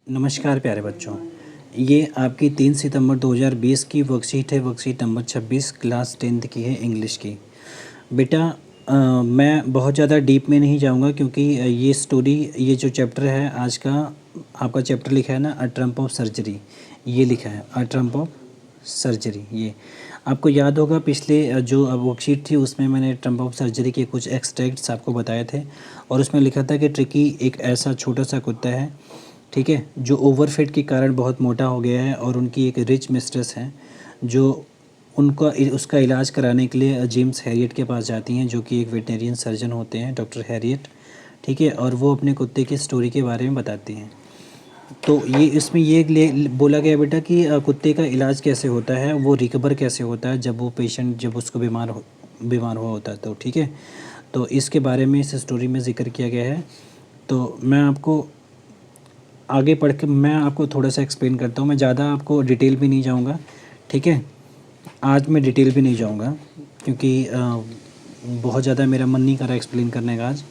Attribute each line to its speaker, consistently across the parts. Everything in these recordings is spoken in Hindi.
Speaker 1: नमस्कार प्यारे बच्चों। ये आपकी 3 सितंबर 2020 की वर्कशीट है। वर्कशीट नंबर 26 क्लास 10th की है, इंग्लिश की। बेटा मैं बहुत ज़्यादा डीप में नहीं जाऊंगा क्योंकि ये स्टोरी, ये जो चैप्टर है आज का आपका चैप्टर लिखा है ना, अ ट्रम्प ऑफ सर्जरी। ये लिखा है अ ट्रम्प ऑफ सर्जरी। ये आपको याद होगा पिछले जो वर्कशीट थी उसमें मैंने ट्रम्प ऑफ सर्जरी के कुछ एक्सट्रैक्ट्स आपको बताए थे और उसमें लिखा था कि ट्रिकी एक ऐसा छोटा सा कुत्ता है, ठीक है, जो ओवरफिट के कारण बहुत मोटा हो गया है और उनकी एक रिच मिस्ट्रेस है जो उनका उसका इलाज कराने के लिए जेम्स हैरियट के पास जाती हैं, जो कि एक वेटनरियन सर्जन होते हैं, डॉक्टर हैरियट, ठीक है। और वो अपने कुत्ते की स्टोरी के बारे में बताती हैं। तो ये इसमें बोला गया बेटा कि कुत्ते का इलाज कैसे होता है, वो रिकवर कैसे होता है जब वो पेशेंट, जब उसको बीमार हुआ होता है, तो ठीक है। तो इसके बारे में इस स्टोरी में ज़िक्र किया गया है। तो मैं आपको आगे पढ़ के मैं आपको थोड़ा सा एक्सप्लेन करता हूँ। मैं ज़्यादा आपको डिटेल भी नहीं जाऊँगा, ठीक है। आज मैं डिटेल भी नहीं जाऊँगा क्योंकि बहुत ज़्यादा मेरा मन नहीं कर रहा एक्सप्लेन करने का आज।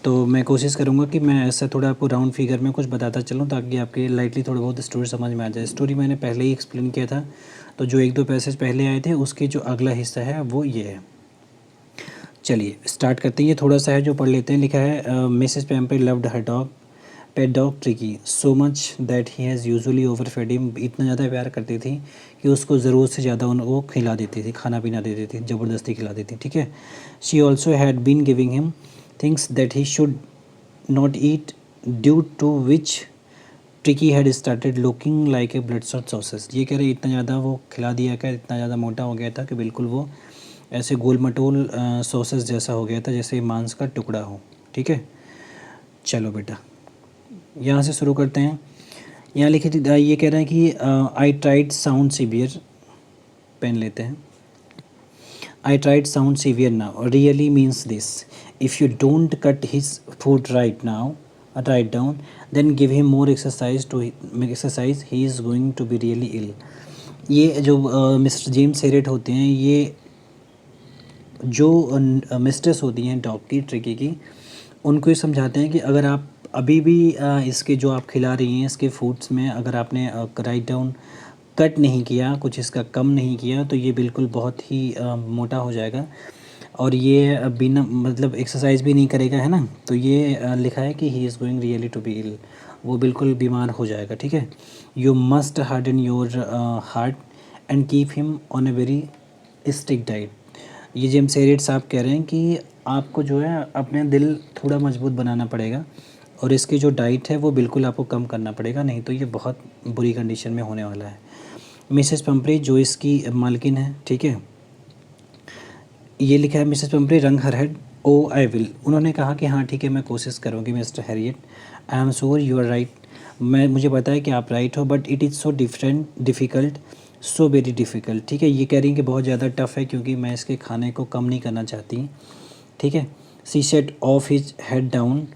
Speaker 1: तो मैं कोशिश करूँगा कि मैं ऐसा थोड़ा आपको राउंड फिगर में कुछ बताता चलूँ ताकि आपके लाइटली थोड़ा बहुत स्टोरी समझ में आ जाए। स्टोरी मैंने पहले ही एक्सप्लेन किया था, तो जो 1-2 पैसेज पहले आए थे उसके जो अगला हिस्सा है वो ये है। चलिए स्टार्ट करते हैं। ये थोड़ा सा है जो पढ़ लेते हैं। लिखा है Mrs Pumphrey loved her dog pet dog Tricki so much that he has usually over fed him. इतना ज़्यादा प्यार करती थी कि उसको ज़रूरत से ज़्यादा वो खिला देती थी, खाना पीना दे देती थी, ज़बरदस्ती खिला देती, ठीक है। She also had been giving him things that he should not eat, due to which Tricki had started looking like a bloodshot sausages. ये कह रहे इतना ज़्यादा वो खिला दिया क्या, इतना ज़्यादा मोटा हो गया था कि बिल्कुल वो ऐसे गोल मटोल सॉसेस जैसा हो गया था, जैसे मांस का टुकड़ा हो, ठीक है। चलो बेटा यहाँ से शुरू करते हैं। यहाँ लिखे थे, ये कह रहा है कि I tried sound severe, pen लेते हैं। I tried sound severe now really means this, if you don't cut his food right now right down then give him more exercise he is going to be really ill. ये जो मिस्टर जेम्स हेरेट होते हैं, ये जो मिस्ट्रेस होती हैं डॉग की, ट्रिकी की, उनको ये समझाते हैं कि अगर आप अभी भी इसके जो आप खिला रही हैं इसके फूड्स में अगर आपने राइट डाउन कट नहीं किया, कुछ इसका कम नहीं किया, तो ये बिल्कुल बहुत ही मोटा हो जाएगा और ये बिना मतलब एक्सरसाइज भी नहीं करेगा, है ना। तो ये लिखा है कि he is going really to be ill, वो बिल्कुल बीमार हो जाएगा, ठीक है। You must harden your heart and keep him on a very strict diet. ये जेम्स हेरियट साहब कह रहे हैं कि आपको जो है अपने दिल थोड़ा मजबूत बनाना पड़ेगा और इसकी जो डाइट है वो बिल्कुल आपको कम करना पड़ेगा, नहीं तो ये बहुत बुरी कंडीशन में होने वाला है। मिसेस पंपरी जो इसकी मालकिन है, ठीक है, ये लिखा है मिसेस पंपरी रंग हर हेड ओ आई विल। उन्होंने कहा कि हाँ ठीक है, मैं कोशिश करूँगी mister Herriot, I am sure you are right, मुझे पता है कि आप राइट हो, but it is so difficult, so very difficult, ठीक है। ये कह रही हैं कि बहुत ज़्यादा टफ़ है क्योंकि मैं इसके खाने को कम नहीं करना चाहती, ठीक है। She set off his head down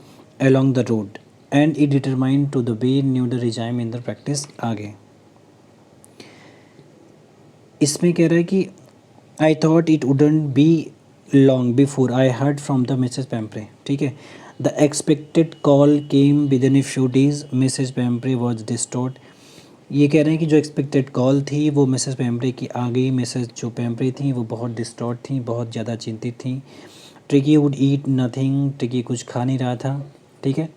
Speaker 1: along the road and he determined to the way new the regime in the practice। आगे इसमें कह रहा है कि I thought it wouldn't be long before I heard from the Mrs. Pampre, ठीक है। The expected call came within a few days, Mrs. Pampre was distraught। ये कह रहे हैं कि जो एक्सपेक्टेड कॉल थी वो मिसेस पेम्परे की आ गई। मिसेस जो पेम्परे थी वो बहुत डिस्ट्रॉट थी, बहुत ज़्यादा चिंतित थी। Tricky would eat nothing, tricky कुछ खा नहीं रहा था, ठीक है।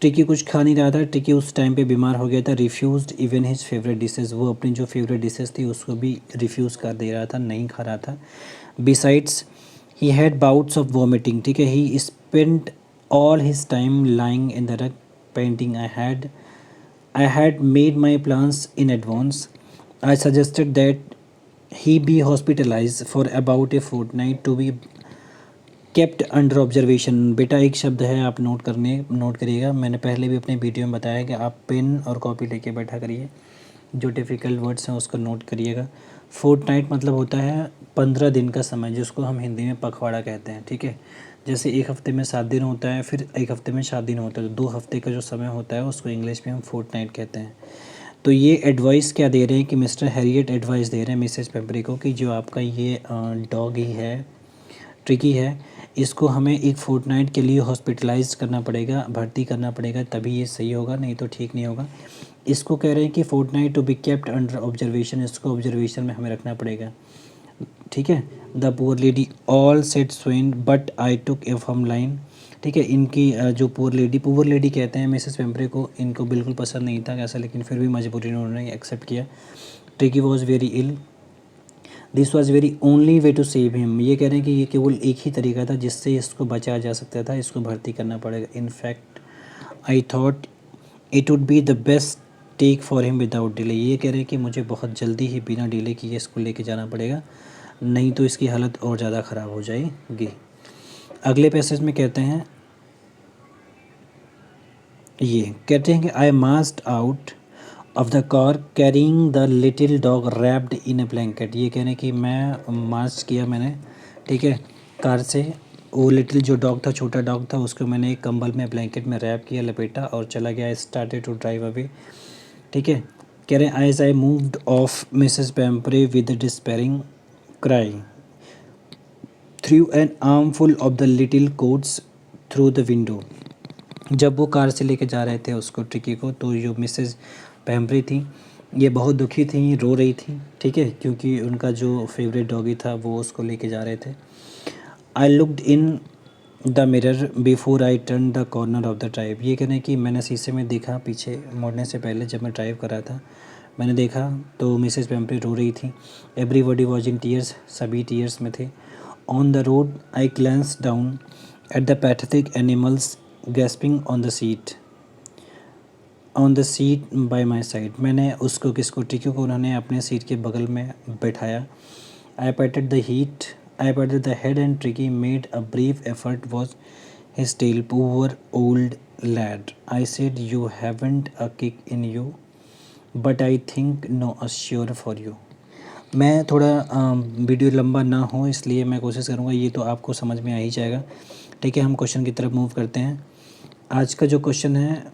Speaker 1: ट्रिकी कुछ खा नहीं रहा था, ट्रिकी उस टाइम पे बीमार हो गया था। रिफ्यूज़ड इवन हिज फेवरेट डिशेज़, वो अपनी जो फेवरेट डिशेज़ थी उसको भी रिफ्यूज़ कर दे रहा था, नहीं खा रहा था। Besides he had bouts of vomiting, ठीक है। ही spent all his time lying in the rug painting. I had made my plans in advance. I suggested that he be hospitalized for about a fortnight to be kept under observation। बेटा एक शब्द है, आप नोट करिएगा। मैंने पहले भी अपने वीडियो में बताया कि आप पेन और कॉपी लेके बैठा करिए, जो डिफ़िकल्ट वर्ड्स हैं उसको नोट करिएगा। फोर्टनाइट मतलब होता है 15 दिन का समय, जिसको हम हिंदी में पखवाड़ा कहते हैं, ठीक है। जैसे एक हफ़्ते में 7 दिन होता है, फिर एक हफ़्ते में 7 दिन होता है, तो 2 हफ़्ते का जो समय होता है उसको इंग्लिश में हम फोर्टनाइट कहते हैं। तो ये एडवाइस क्या दे रहे हैं कि मिस्टर हैरियट एडवाइस दे रहे हैं मिसेस पेम्परी को कि जो आपका ये डॉग ही है, ट्रिकी है, इसको हमें एक फोर्टनाइट के लिए हॉस्पिटलाइज करना पड़ेगा, भर्ती करना पड़ेगा, तभी ये सही होगा, नहीं तो ठीक नहीं होगा। इसको कह रहे हैं कि fortnight to be kept under observation, इसको ऑब्जर्वेशन में हमें रखना पड़ेगा, ठीक है। The poor lady almost swooned but I took a firm line, ठीक है। इनकी जो पुअर लेडी कहते हैं मिसेस पेम्परे को, इनको बिल्कुल पसंद नहीं था ऐसा, लेकिन फिर भी मजबूरी में उन्होंने एक्सेप्ट किया। Tricki was very ill, this was very only way to save him, ये कह रहे हैं कि ये केवल एक ही तरीका था जिससे इसको बचाया जा सकता था, इसको भर्ती करना पड़ेगा। In fact I thought it would be the best take for him without delay, ये कह रहे हैं कि मुझे बहुत जल्दी ही बिना डिले किए इसको लेके जाना पड़ेगा, नहीं तो इसकी हालत और ज़्यादा ख़राब हो जाएगी। अगले पैसेज में कहते हैं कि I massed out of the car carrying the little dog wrapped in a blanket, ये कहने कि मैं मार्च किया मैंने, ठीक है, कार से वो लिटिल जो डॉग था, छोटा डॉग था, उसको मैंने एक कंबल में ब्लैंकेट में रैप किया, लपेटा और चला गया। स्टार्टेड टू ड्राइव अवे, ठीक है। कह रहे हैं as I moved off Mrs Pumphrey with despairing cry through an armful of the little coats through the window, जब वो कार से लेके जा रहे थे उसको, ट्रिकी को, तो जो मिसेस पेम्परे थी ये बहुत दुखी थी, रो रही थी, ठीक है, क्योंकि उनका जो फेवरेट डॉगी था वो उसको लेके जा रहे थे। I looked in the mirror before I turn the corner of the drive, ये कहने कि मैंने शीशे में देखा पीछे मुड़ने से पहले, जब मैं ड्राइव कर रहा था मैंने देखा तो मिसेस पेम्परे रो रही थी। एवरीबॉडी वॉज इन टीयर्स, सभी टीयर्स में थे। On the road I glanced down at the pathetic animals gasping on the seat by my side, मैंने उसको किसको, ट्रिकी को, उन्होंने अपने सीट के बगल में बैठाया। I patted the head and Tricki made a brief effort was his tail, poor old lad, I said you haven't a kick in you but I think no assure for you. मैं थोड़ा वीडियो लंबा ना हो इसलिए मैं कोशिश करूँगा, ये तो आपको समझ में आ ही जाएगा, ठीक है। हम क्वेश्चन की तरफ मूव करते हैं। आज का जो क्वेश्चन है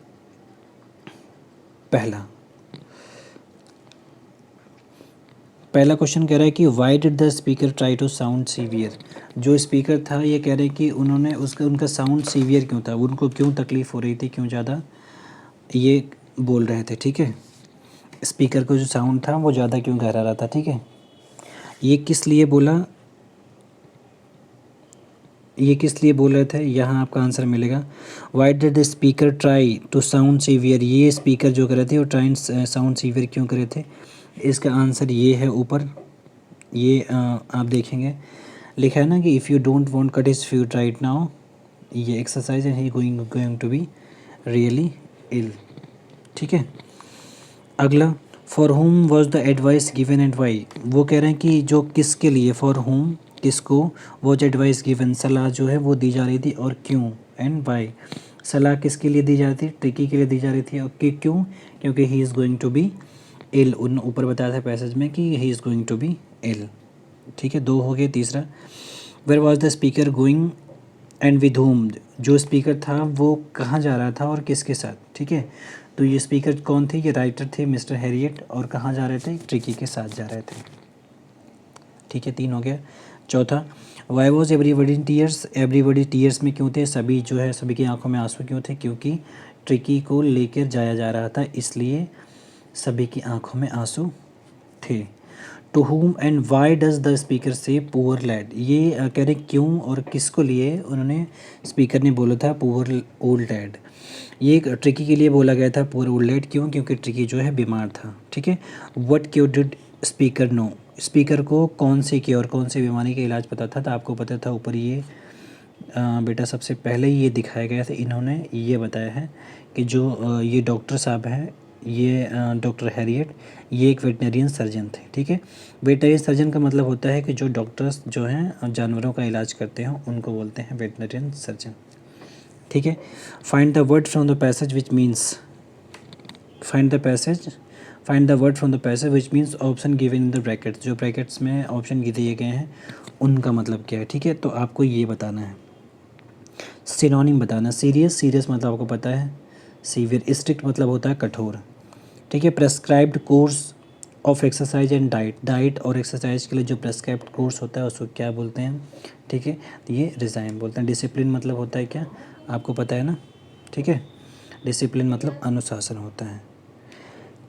Speaker 1: पहला क्वेश्चन कह रहा है कि why did the speaker try to sound severe, जो स्पीकर था ये कह रहे हैं कि उन्होंने उनका साउंड सीवियर क्यों था, उनको क्यों तकलीफ़ हो रही थी, क्यों ज़्यादा ये बोल रहे थे, ठीक है। स्पीकर का जो साउंड था वो ज़्यादा क्यों गहरा रहा था, ठीक है। ये किस लिए बोल रहे थे, यहाँ आपका आंसर मिलेगा। Why did the speaker try to sound severe, ये स्पीकर जो कर रहे थे वो ट्राई साउंड सीवियर क्यों कर रहे थे, इसका आंसर ये है ऊपर, ये आप देखेंगे लिखा है ना कि if you don't want cut his feet right now, ये एक्सरसाइज है, he going to be really ill, ठीक है। अगला, for whom was the advice given and why, वो कह रहे हैं कि जो किसके लिए, फॉर हुम किसको, वॉज एडवाइस गिवन सलाह जो है वो दी जा रही थी, और क्यों, एंड वाई सलाह किसके लिए दी जा रही थी, ट्रिकी के लिए दी जा रही थी, और क्यों, क्योंकि he is going to be ill, उन ऊपर बताया था पैसेज में कि he is going to be ill, ठीक है। 2 हो गए। तीसरा, where was the speaker going and with whom, जो स्पीकर था वो कहाँ जा रहा था और किसके साथ, ठीक है। तो ये स्पीकर कौन थे, ये राइटर थे मिस्टर हैरियट, और कहाँ जा रहे थे, ट्रिकी के साथ जा रहे थे, ठीक है। 3 हो गया। चौथा, why was everybody in tears, everybody tears में क्यों थे, सभी जो है सभी की आंखों में आंसू क्यों थे, क्योंकि ट्रिकी को लेकर जाया जा रहा था, इसलिए सभी की आंखों में आंसू थे। To whom and why does the speaker say poor lad, ये कह रहे क्यों और किसको लिए उन्होंने, स्पीकर ने बोला था पुअर ओल्ड लैड, ये एक ट्रिकी के लिए बोला गया था पुअर ओल्ड लैड, क्यों, क्योंकि ट्रिकी जो है बीमार था, ठीक है। व्हाट क्यों डिड स्पीकर नो, स्पीकर को कौन से की और कौन सी बीमारी का इलाज पता था, तो आपको पता था ऊपर ये बेटा सबसे पहले ये दिखाया गया था, इन्होंने ये बताया है कि जो ये डॉक्टर साहब हैं, ये डॉक्टर हैरियट, ये एक वेटनरियन सर्जन थे, ठीक है। वेटनरियन सर्जन का मतलब होता है कि जो डॉक्टर्स जो हैं जानवरों का इलाज करते हैं उनको बोलते हैं वेटनरियन सर्जन, ठीक है। Find the word from the passage which means, find the word from the passage which means option given in the brackets, जो ब्रैकेट्स में ऑप्शन दिए गए हैं उनका मतलब क्या है, ठीक है। तो आपको ये बताना है, सिनोनिम बताना, सीरियस मतलब आपको पता है, सीवियर, स्ट्रिक्ट मतलब होता है कठोर, ठीक है। Prescribed course of exercise and diet और एक्सरसाइज के लिए जो प्रेस्क्राइब्ड कोर्स होता है उसको क्या बोलते हैं, ठीक है, तो ये रिजाइम बोलते हैं। डिसिप्लिन मतलब होता है क्या, आपको पता है ना, ठीक है, डिसिप्लिन मतलब अनुशासन होता है।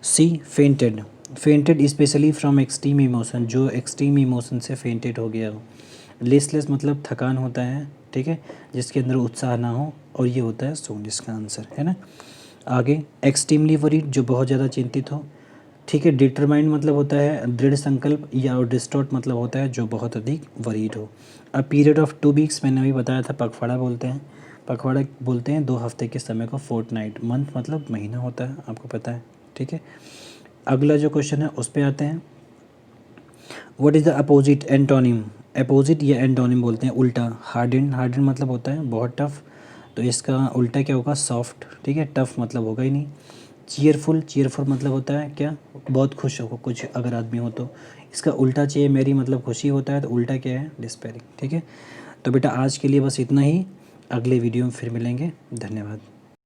Speaker 1: She fainted, fainted specially from extreme emotion, जो एक्सट्रीम इमोशन से फेंटेड हो गया हो। लिस्टलेस मतलब थकान होता है, ठीक है, जिसके अंदर उत्साह ना हो, और ये होता है सोन, इसका आंसर है ना। आगे एक्सट्रीमली वरीड, जो बहुत ज़्यादा चिंतित हो, ठीक है। डिटरमाइंड मतलब होता है दृढ़ संकल्प, या डिस्टॉर्ट मतलब होता है जो बहुत अधिक वरीड हो। अ पीरियड ऑफ 2 वीक्स, मैंने अभी बताया था, पखवाड़ा बोलते हैं, पखवाड़ा बोलते हैं 2 हफ्ते के समय को। फोर्टनाइट, मंथ मतलब महीना होता है, आपको पता है, ठीक है। अगला जो क्वेश्चन है उस पर आते हैं। What is the opposite antonym, opposite या एंटोनिम बोलते हैं उल्टा। हार्डन, हार्डन मतलब होता है बहुत टफ, तो इसका उल्टा क्या होगा, सॉफ्ट, ठीक है, टफ मतलब होगा ही नहीं। चीयरफुल, चीयरफुल मतलब होता है क्या, बहुत खुश हो कुछ अगर आदमी हो तो। इसका उल्टा चाहिए मेरी मतलब खुशी होता है, तो उल्टा क्या है, डिस्पेयरिंग, ठीक है। तो बेटा आज के लिए बस इतना ही, अगले वीडियो में फिर मिलेंगे, धन्यवाद।